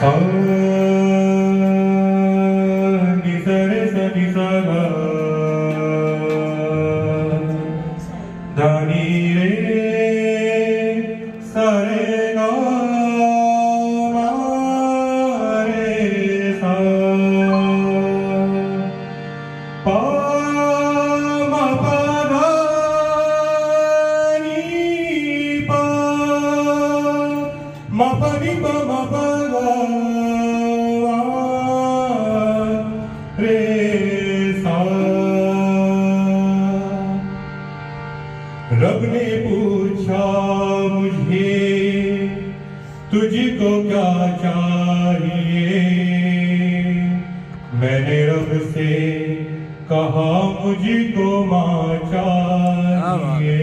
सा नि सा रे सा नि सा गा धा नि रे सा रे गा मा रे सा पा मा पा धा नि पा मा पा नि पा मा पा गा रे सा। रब ने पूछा मुझे तुझको क्या चाहिए, मैंने रब से कहा मुझको माँ चाहिए।